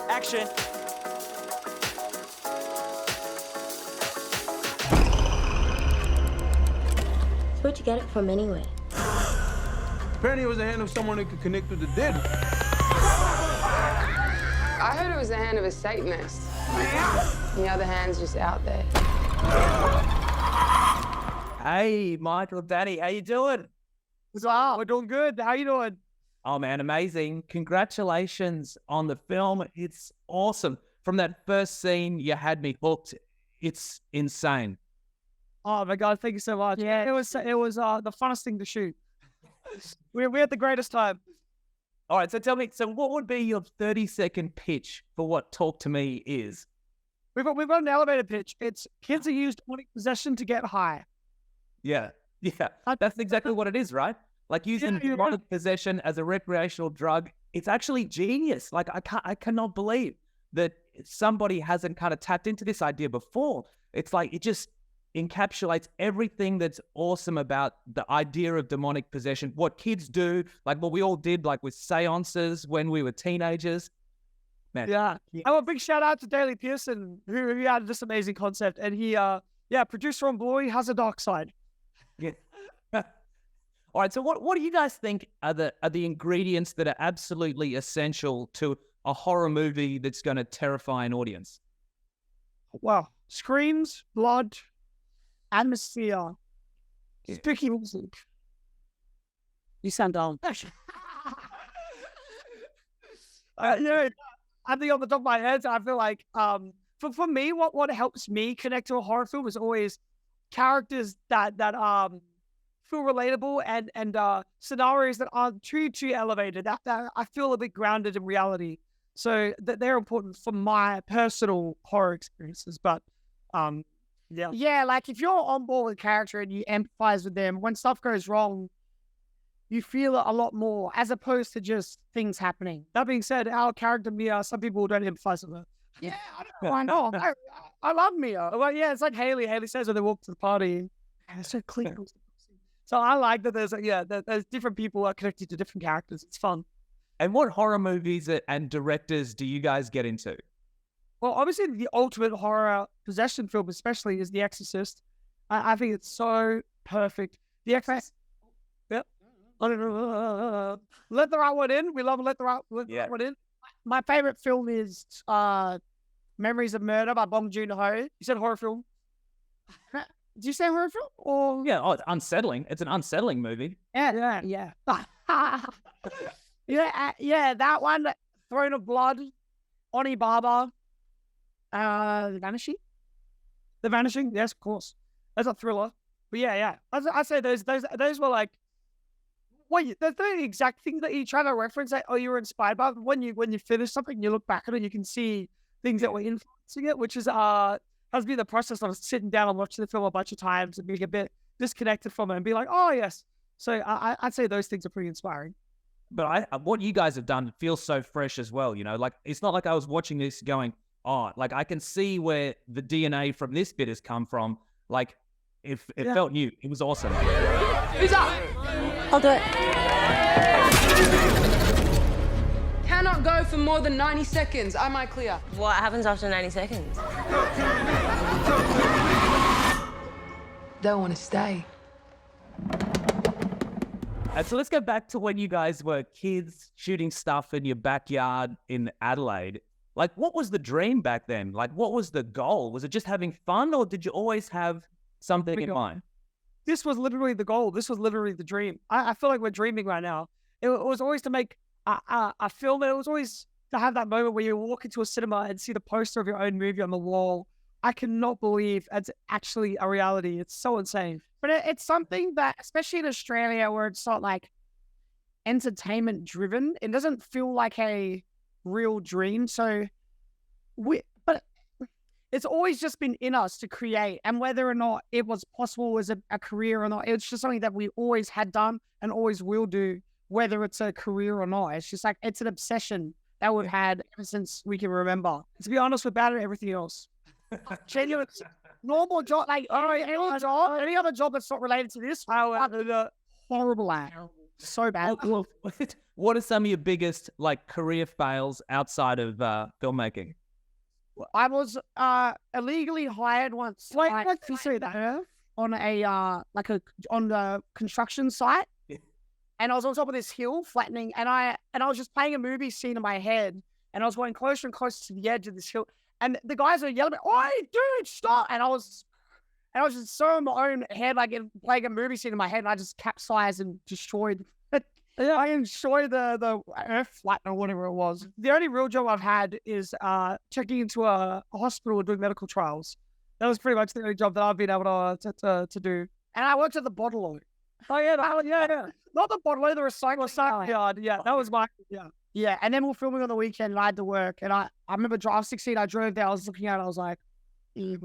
Action. So where'd you get it from anyway? Apparently it was the hand of someone that could connect with the dead. I heard it was the hand of a Satanist. And the other hand's just out there. Hey, Michael, Danny, how you doing? Wow, we're doing good. How you doing? Oh, man, amazing. Congratulations on the film. It's awesome. From that first scene, you had me hooked. It's insane. Oh my God, thank you so much. Yeah, it was the funnest thing to shoot. we had the greatest time. All right, so tell me, so what would be your 30-second pitch for what Talk to Me is? We've got an elevator pitch. It's kids are used demonic possession to get high. Yeah, that's exactly what it is, right? Like using demonic possession as a recreational drug. It's actually genius. Like I cannot believe that somebody hasn't kind of tapped into this idea before. It's like it just encapsulates everything that's awesome about the idea of demonic possession, what kids do, like what we all did, like with seances when we were teenagers. Man. Yeah. Oh, a big shout out to Daley Pearson, who had this amazing concept. And he, producer on Bluey, has a dark side. Yeah. All right. So what do you guys think are the ingredients that are absolutely essential to a horror movie that's going to terrify an audience? Wow. Screams, blood, atmosphere, spooky music. You sound dumb. I think on the top of my head, I feel like for me, what helps me connect to a horror film is always characters that feel relatable and scenarios that aren't too elevated. That I feel a bit grounded in reality. So that they're important for my personal horror experiences. But yeah, like if you're on board with a character and you empathize with them, when stuff goes wrong, you feel it a lot more, as opposed to just things happening. That being said, our character Mia, some people don't empathize with her. Yeah, I know. I love Mia. Well, yeah, it's like Haley. Haley says when they walk to the party, it's so clean. So I like that there's different people are connected to different characters. It's fun. And what horror movies and directors do you guys get into? Well, obviously the ultimate horror possession film especially is The Exorcist. I think it's so perfect. The Exorcist. Yep. Let the right one in. We love Let the right one in. My favorite film is Memories of Murder by Bong Joon-ho. You said horror film. Did you say horror film? Or it's unsettling. It's an unsettling movie. Yeah. Yeah, that one. Throne of Blood, Oni Baba, The Vanishing. Yes, of course. That's a thriller. But yeah. I say those were like. Well, they're the exact things that you try to reference that, you were inspired by. But when you finish something, you look back at it, you can see things that were influencing it, which is has been the process of sitting down and watching the film a bunch of times and being a bit disconnected from it and be like, oh yes. So I'd say those things are pretty inspiring. But what you guys have done feels so fresh as well. You know, like it's not like I was watching this going, oh, like I can see where the DNA from this bit has come from. Like it felt new. It was awesome. Who's up? I'll do it. Cannot go for more than 90 seconds. Am I clear? What happens after 90 seconds? Don't want to stay. And so let's go back to when you guys were kids shooting stuff in your backyard in Adelaide. Like, what was the dream back then? Like, what was the goal? Was it just having fun, or did you always have something in mind? This was literally the goal. This was literally the dream. I feel like we're dreaming right now. It was always to make a film. It was always to have that moment where you walk into a cinema and see the poster of your own movie on the wall. I cannot believe it's actually a reality. It's so insane. But it's something that, especially in Australia, where it's not like entertainment driven, it doesn't feel like a real dream. So but it's always just been in us to create, and whether or not it was possible as a career or not, it's just something that we always had done and always will do, whether it's a career or not. It's just like, it's an obsession that we've had ever since we can remember. To be honest, we're bad at everything else. Genuine, normal job, like any other job that's not related to this, horrible at. So bad. What are some of your biggest like career fails outside of filmmaking? I was illegally hired once. Like, you say that. On on the construction site, and I was on top of this hill flattening, and I was just playing a movie scene in my head, and I was going closer and closer to the edge of this hill, and the guys are yelling, "Oi, dude, stop!" And I was just so in my own head, like playing a movie scene in my head, and I just capsized and destroyed. I enjoyed the earth flattener or whatever it was. The only real job I've had is checking into a hospital doing medical trials. That was pretty much the only job that I've been able to do. And I worked at the bottler. Oh yeah, Not the bottler, the recycling yard. Yeah, that was my Yeah, and then we were filming on the weekend, and I had to work. And I remember drive 16, I drove there, I was looking at it, I was like, I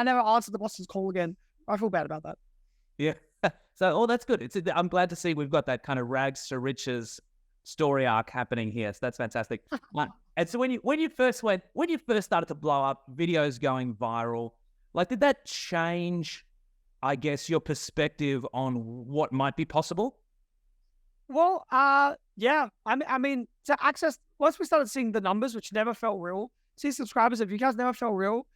never answered the boss's call again. I feel bad about that. Yeah. So, that's good. I'm glad to see we've got that kind of rags to riches story arc happening here. So that's fantastic. And so when you first started to blow up, videos going viral, like did that change, I guess, your perspective on what might be possible? Well, yeah. I mean, to access once we started seeing the numbers, which never felt real, see subscribers, if you guys never felt real,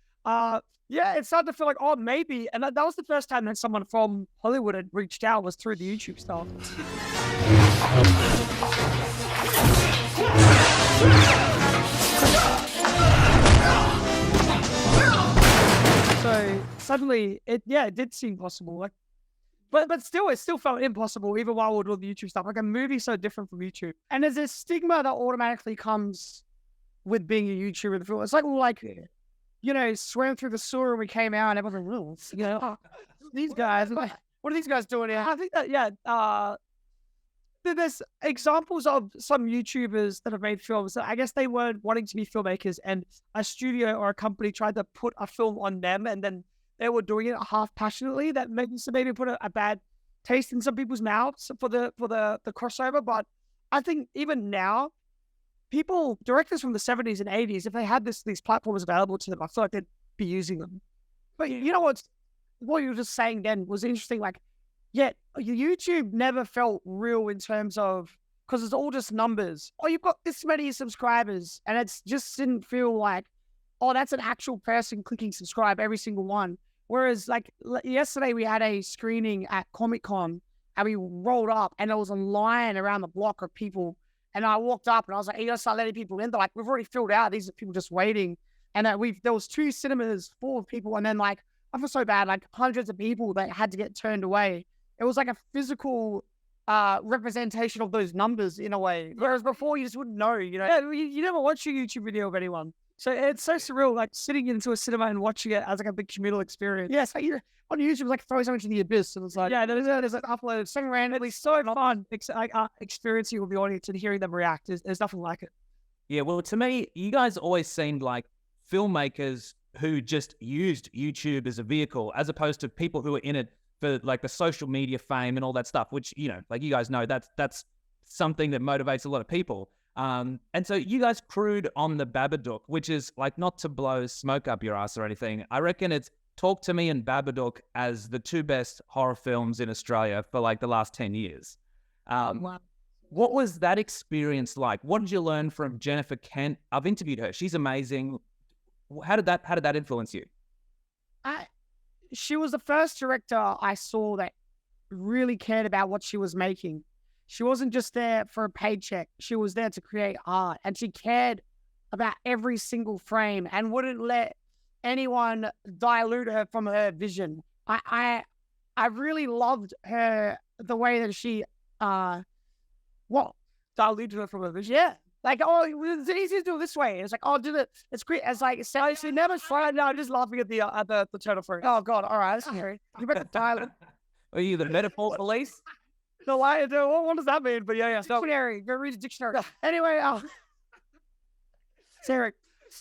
yeah, it started to feel like, oh, maybe. And that was the first time that someone from Hollywood had reached out, was through the YouTube stuff. So suddenly, it did seem possible. Like, but still, it still felt impossible, even while we were doing the YouTube stuff. Like a movie's so different from YouTube. And there's this stigma that automatically comes with being a YouTuber. It's like, you know, swam through the sewer and we came out and everyone rules. You know, these guys, like, what are these guys doing here? I think that, there's examples of some YouTubers that have made films that I guess they weren't wanting to be filmmakers, and a studio or a company tried to put a film on them, and then they were doing it half passionately. That maybe put a bad taste in some people's mouths for the crossover. But I think even now, directors from the 70s and 80s, if they had these platforms available to them, I feel like they'd be using them. But you know what you were just saying then was interesting. Like, yeah, YouTube never felt real in terms of, because it's all just numbers. Oh, you've got this many subscribers, and it just didn't feel like, oh, that's an actual person clicking subscribe every single one. Whereas, like, yesterday we had a screening at Comic-Con, and we rolled up, and there was a line around the block of people. And I walked up, and I was like, hey, you gotta start letting people in. They're like, we've already filled out. These are people just waiting. And there was 2 cinemas full of people, and then, like, I feel so bad, like hundreds of people that had to get turned away. It was like a physical representation of those numbers in a way. Whereas before, you just wouldn't know, you know? Yeah, you never watch a YouTube video of anyone. So it's so surreal, like sitting into a cinema and watching it as like a big communal experience. Yeah, so on YouTube, it's like throwing something to the abyss. And it's like, yeah, there's like uploaded something randomly. It's so fun experiencing with the audience and hearing them react. There's nothing like it. Yeah, well, to me, you guys always seemed like filmmakers who just used YouTube as a vehicle, as opposed to people who are in it for like the social media fame and all that stuff, which, you know, like you guys know, that's something that motivates a lot of people. And so you guys crewed on the Babadook, which is like, not to blow smoke up your ass or anything. I reckon it's Talk to Me and Babadook as the 2 best horror films in Australia for like the last 10 years. wow. What was that experience like? What did you learn from Jennifer Kent? I've interviewed her. She's amazing. How did that influence you? She was the first director I saw that really cared about what she was making. She wasn't just there for a paycheck. She was there to create art, and she cared about every single frame and wouldn't let anyone dilute her from her vision. I really loved the way that she Diluted her from her vision. Yeah. Like, oh, it's easy to do it this way. It's like, oh, do it. It's great. It's like, so she never tried. No, I'm just laughing at the turtle fruit. Oh God! All right, that's scary. You better dial it. Are you the metaphor police? No, what does that mean? But yeah. Dictionary. Go read the dictionary. Anyway, Sarah.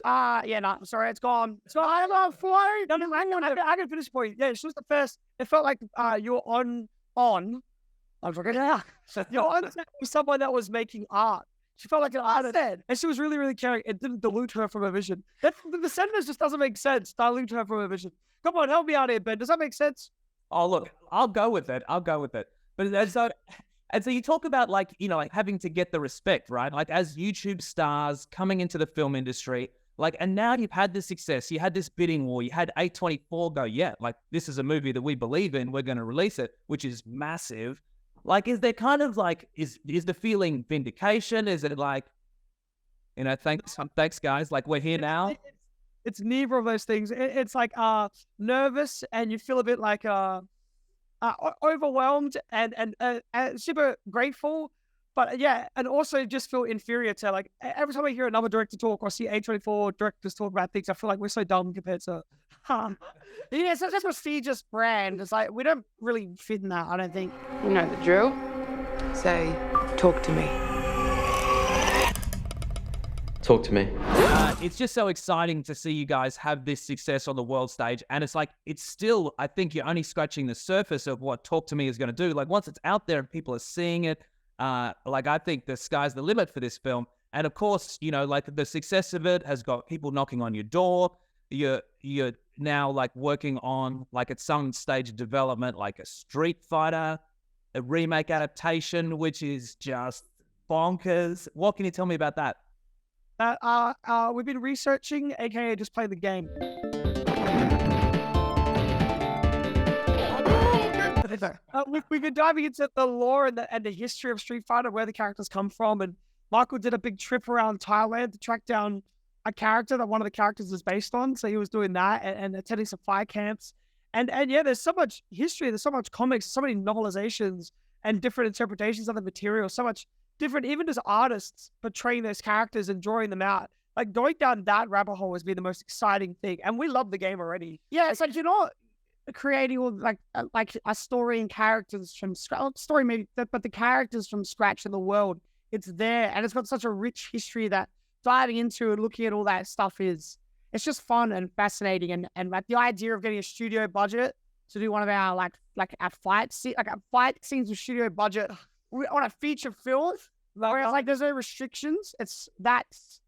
Yeah, no, I'm sorry, it's gone. So I love flying. No, hang on. I can finish the point. Yeah, she was the first. It felt like you were on. I'm forgetting. Yeah, you're on with someone that was making art. She felt like an artist, and she was really, really caring. It didn't dilute her from her vision. The sentence just doesn't make sense. Dilute her from her vision. Come on, help me out here, Ben. Does that make sense? Oh, look, I'll go with it. But and so you talk about like, you know, like having to get the respect, right? Like as YouTube stars coming into the film industry, like, and now you've had this success, you had this bidding war, you had A24 go, yeah, like this is a movie that we believe in, we're going to release it, which is massive. Like, is there kind of like, is the feeling vindication? Is it like, you know, thanks guys, like we're here now? It's neither of those things. It's like nervous, and you feel a bit like overwhelmed and super grateful, but yeah, and also just feel inferior to like every time I hear another director talk or see A24 directors talk about things, I feel like we're so dumb compared to. Yeah, it's such a prestigious brand. It's like we don't really fit in that. I don't think. You know the drill. Say, talk to me. Talk to me. It's just so exciting to see you guys have this success on the world stage. And it's like, it's still, I think you're only scratching the surface of what Talk to Me is going to do. Like once it's out there and people are seeing it, like I think the sky's the limit for this film. And of course, you know, like the success of it has got people knocking on your door. You're now like working on like at some stage of development, like a Street Fighter, a remake adaptation, which is just bonkers. What can you tell me about that? We've been researching, aka just play the game. We've been diving into the lore and the history of Street Fighter, where the characters come from, and Michael did a big trip around Thailand to track down a character that one of the characters is based on. So he was doing that and attending some fire camps. And yeah, there's so much history, there's so much comics, so many novelizations and different interpretations of the material, so much different, even as artists portraying those characters and drawing them out. Like going down that rabbit hole has been the most exciting thing, and we love the game already. Yeah, it's like you're not creating all like a story and characters from scratch. Story maybe, but the characters from scratch in the world, it's there, and it's got such a rich history that diving into and looking at all that stuff it's just fun and fascinating. And like the idea of getting a studio budget to do one of our like our fight scenes with studio budget on a feature film, where it's like there's no restrictions. That's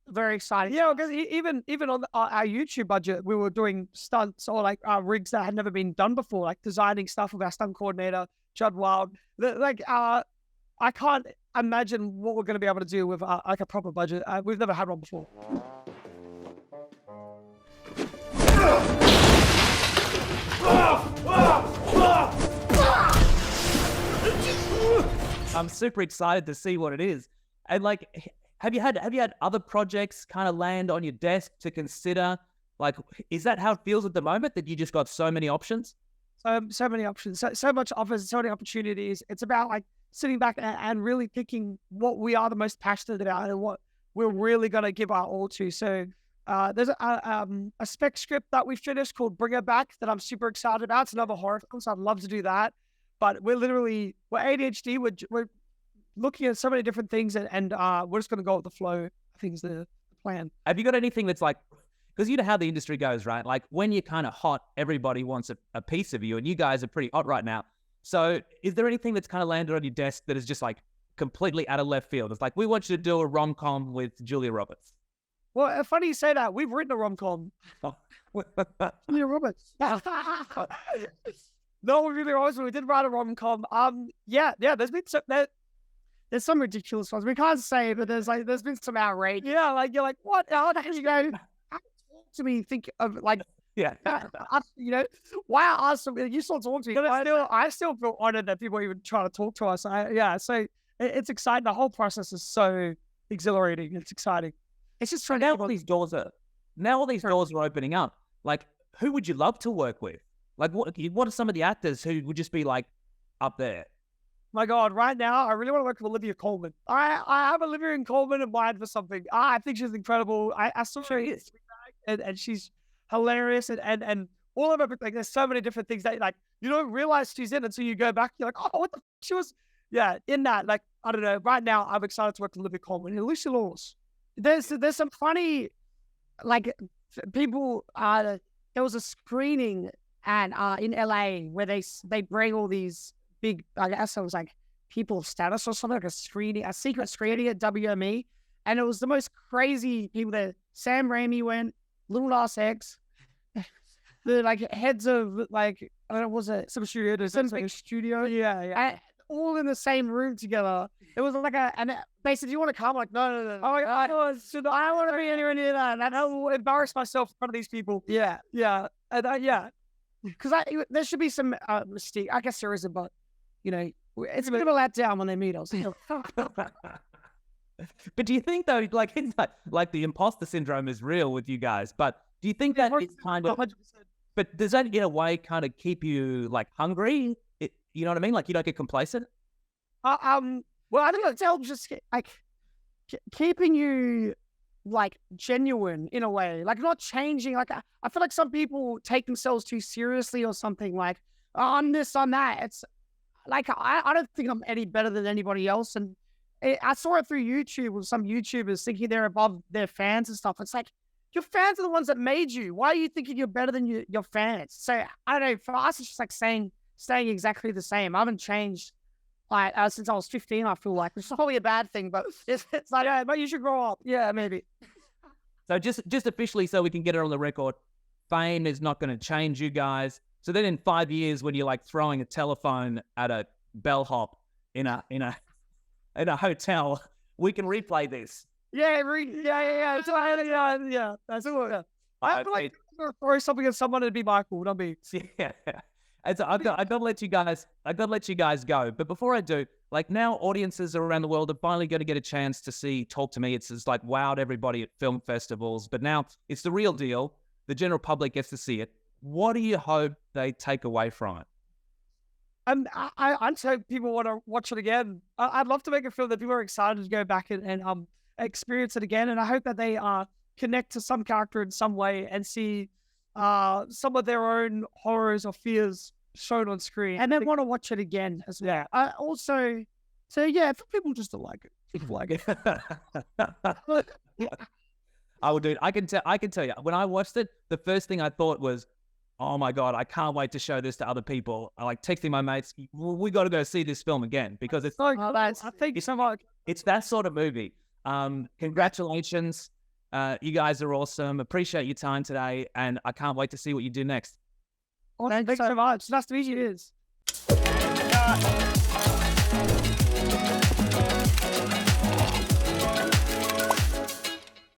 very exciting. Yeah, because even on our YouTube budget, we were doing stunts or like rigs that had never been done before, like designing stuff with our stunt coordinator, Judd Wild. I can't imagine what we're going to be able to do with like a proper budget. We've never had one before. I'm super excited to see what it is. And like, have you had other projects kind of land on your desk to consider? Like, is that how it feels at the moment, that you just got so many options? So many options, so much offers, so many opportunities. It's about like sitting back and really picking what we are the most passionate about and what we're really going to give our all to. So there's a spec script that we finished called Bring Her Back that I'm super excited about. It's another horror film, so I'd love to do that. But we're ADHD. We're looking at so many different things, and we're just going to go with the flow. I think is the plan. Have you got anything that's like, because you know how the industry goes, right? Like when you're kind of hot, everybody wants a piece of you, and you guys are pretty hot right now. So is there anything that's kind of landed on your desk that is just like completely out of left field? It's like, we want you to do a rom-com with Julia Roberts. Well, funny you say that. We've written a rom-com. Julia Roberts. No, we really was. We did write a rom-com. Yeah. There's been there's some ridiculous ones. We can't say, but there's been some outrage. Yeah, like you're like, what? How the hell you go? Talk to me. Think of like, Yeah. you know, why ask something? You still talk to me. But I still feel honored that people even try to talk to us. So it's exciting. The whole process is so exhilarating. It's exciting. It's just trying Now all these doors are opening up. Like, who would you love to work with? Like, what are some of the actors who would just be like up there? My God, right now, I really want to work with Olivia Colman. I have Olivia Colman in mind for something. I think she's incredible. I saw her and she's hilarious and all of her, like, there's so many different things that, like, you don't realize she's in until you go back. You're like, oh, what the f-? She was, yeah, in that. Like, I don't know. Right now, I'm excited to work with Olivia Colman and Lucy Laws. There's some funny, like, people. There was a screening in LA where they bring all these big, I guess it was like people of status or something, like a secret screening at WME, and it was the most crazy people there. Sam Raimi went, Lil Nas X, the like heads of like I don't know, was it Some studio, some big studio? yeah. And all in the same room together. It was like and they said, "Do you want to come?" I'm like, no. Oh my God, I don't want to be anywhere near that. And I will embarrass myself in front of these people. yeah, And yeah. because there should be some mystique. I guess there isn't, but you know, it's a bit of a letdown when they meet us. But do you think though, like it's like the imposter syndrome is real with you guys? But do you think that it's kind of? 100%. But does that in a way kind of keep you like hungry? You know what I mean? Like you don't get complacent. Well, I think it's helps just like keeping you like genuine in a way, like not changing. Like I feel like some people take themselves too seriously or something. Like I'm this, I'm that. It's like I don't think I'm any better than anybody else. And I saw it through YouTube with some YouTubers thinking they're above their fans and stuff. It's like your fans are the ones that made you. Why are you thinking you're better than your fans? So I don't know. For us, it's just like staying exactly the same. I haven't changed. Like since I was 15, I feel like, which is probably a bad thing, but it's like, yeah, but you should grow up. Yeah, maybe. So just officially, so we can get it on the record, fame is not going to change you guys. So then in 5 years, when you're like throwing a telephone at a bellhop in a hotel, we can replay this. Yeah. So yeah. That's all. Yeah. I feel like I'm gonna throw something at someone, it'd be Michael, not me. Yeah. And so I got to let you guys go. But before I do, like now audiences around the world are finally going to get a chance to see Talk to Me. It's just like wowed everybody at film festivals, but now it's the real deal. The general public gets to see it. What do you hope they take away from it? I just hope people want to watch it again. I'd love to make a film that people are excited to go back and experience it again. And I hope that they connect to some character in some way and see some of their own horrors or fears shown on screen. And then want to watch it again as well. Yeah. Also, so yeah, for people just to like it. People like it. I will do it. I can tell you, when I watched it, the first thing I thought was, oh my God, I can't wait to show this to other people. I like texting my mates, we got to go see this film again because it's so cool. I think so much. It's that sort of movie. Congratulations. You guys are awesome. Appreciate your time today. And I can't wait to see what you do next. Awesome. Thanks so much. Nice to meet you.